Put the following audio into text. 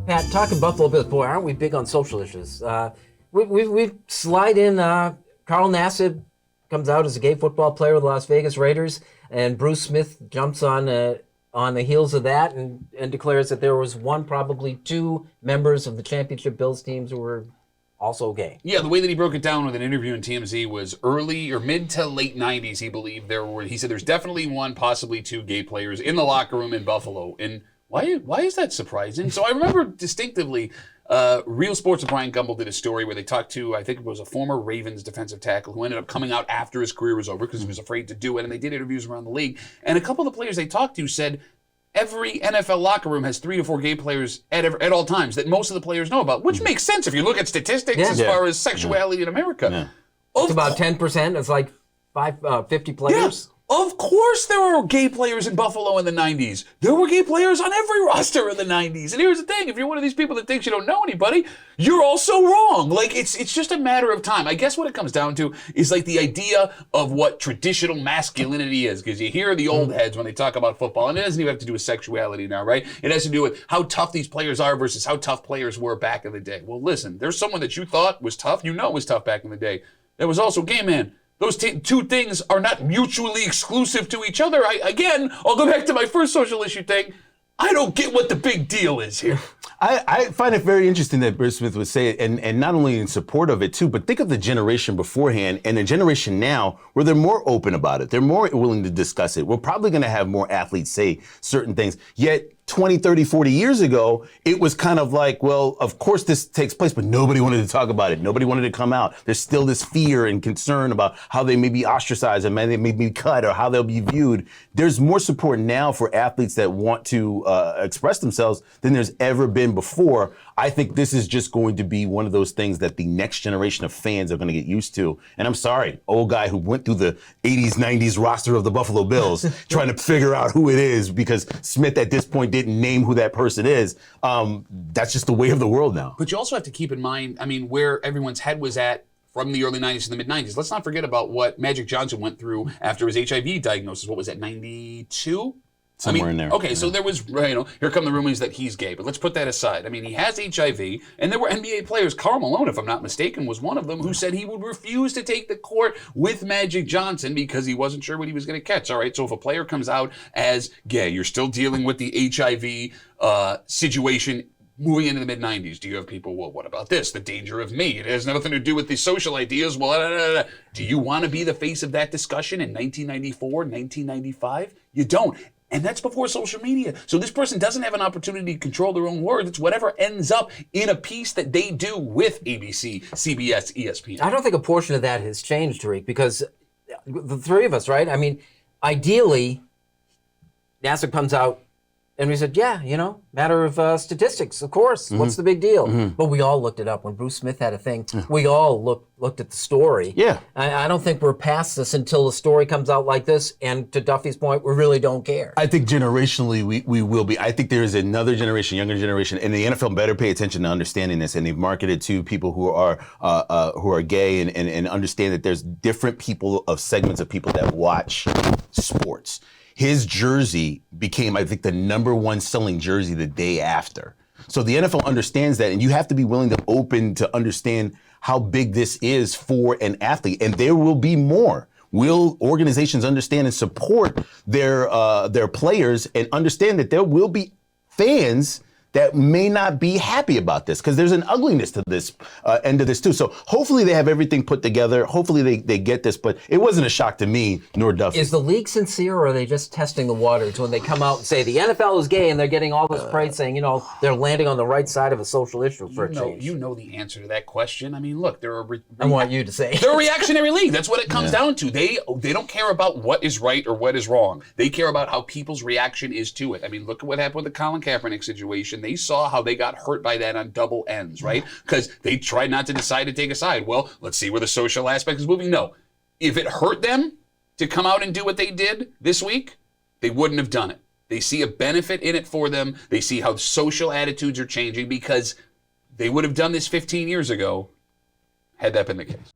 Pat, talking Buffalo Bills, boy, aren't we big on social issues? We slide in Carl Nassib comes out as a gay football player with the Las Vegas Raiders, and Bruce Smith jumps on the heels of that and declares that there was one, probably two members of the championship Bills teams who were also gay. Yeah, the way that he broke it down with an interview in TMZ was early or mid to late 90s, he believed he said there's definitely one, possibly two gay players in the locker room in Buffalo. And why is that surprising? So I remember distinctively, Real Sports with Brian Gumbel did a story where they talked to, I think it was a former Ravens defensive tackle who ended up coming out after his career was over because he was afraid to do it, and they did interviews around the league. And a couple of the players they talked to said every NFL locker room has 3 to 4 gay players at all times that most of the players know about, which makes sense if you look at statistics as far as sexuality in America. Yeah. It's about 10%. It's like 50 players. Yeah. Of course there were gay players in Buffalo in the 90s. There were gay players on every roster in the 90s. And here's the thing, if you're one of these people that thinks you don't know anybody, you're also wrong. Like, it's just a matter of time. I guess what it comes down to is like the idea of what traditional masculinity is, because you hear the old heads when they talk about football, and it doesn't even have to do with sexuality now, right? It has to do with how tough these players are versus how tough players were back in the day. Well, listen, there's someone that you thought was tough, was tough back in the day, that was also gay, man. Those two things are not mutually exclusive to each other. I'll go back to my first social issue thing. I don't get what the big deal is here. I find it very interesting that Bruce Smith would say it, and not only in support of it too, but think of the generation beforehand and the generation now where they're more open about it. They're more willing to discuss it. We're probably going to have more athletes say certain things. Yet 20, 30, 40 years ago, it was kind of like, well, of course this takes place, but nobody wanted to talk about it. Nobody wanted to come out. There's still this fear and concern about how they may be ostracized and they may be cut or how they'll be viewed. There's more support now for athletes that want to express themselves than there's ever been before. I think this is just going to be one of those things that the next generation of fans are going to get used to. And I'm sorry, old guy who went through the 80s, 90s roster of the Buffalo Bills trying to figure out who it is because Smith at this point didn't name who that person is. That's just the way of the world now. But you also have to keep in mind, where everyone's head was at from the early 90s to the mid-90s. Let's not forget about what Magic Johnson went through after his HIV diagnosis. What was that, 92? Somewhere in there. Okay, so there was, here come the rumors that he's gay, but let's put that aside. He has HIV, and there were NBA players. Karl Malone, if I'm not mistaken, was one of them who said he would refuse to take the court with Magic Johnson because he wasn't sure what he was going to catch. All right, so if a player comes out as gay, you're still dealing with the HIV situation moving into the mid-90s. Do you have people, well, what about this? The danger of me. It has nothing to do with these social ideas. Well, do you want to be the face of that discussion in 1994, 1995? You don't. And that's before social media. So this person doesn't have an opportunity to control their own words. It's whatever ends up in a piece that they do with ABC, CBS, ESPN. I don't think a portion of that has changed, Tariq, because the three of us, right? Ideally, NASA comes out and we said, matter of statistics, of course. Mm-hmm. What's the big deal? Mm-hmm. But we all looked it up. When Bruce Smith had a thing, we all looked at the story. Yeah. I don't think we're past this until the story comes out like this. And to Duffy's point, we really don't care. I think generationally we will be. I think there is another generation, younger generation, and the NFL better pay attention to understanding this. And they've marketed to people who are gay and understand that there's different people of segments of people that watch sports. His jersey became, I think, the #1 selling jersey the day after. So the NFL understands that, and you have to be willing to open to understand how big this is for an athlete. And there will be more. Will organizations understand and support their players and understand that there will be fans that may not be happy about this, because there's an ugliness to this end of this too. So hopefully they have everything put together. Hopefully they get this, but it wasn't a shock to me nor Duffy. Is the league sincere, or are they just testing the waters when they come out and say the NFL is gay and they're getting all this praise saying, they're landing on the right side of a social issue for a change? You know the answer to that question. Look, there are... I want you to say. They're a reactionary league. That's what it comes down to. They don't care about what is right or what is wrong. They care about how people's reaction is to it. Look at what happened with the Colin Kaepernick situation. They saw how they got hurt by that on double ends, right? Because they tried not to decide to take a side. Well, let's see where the social aspect is moving. No. If it hurt them to come out and do what they did this week, they wouldn't have done it. They see a benefit in it for them. They see how social attitudes are changing, because they would have done this 15 years ago had that been the case.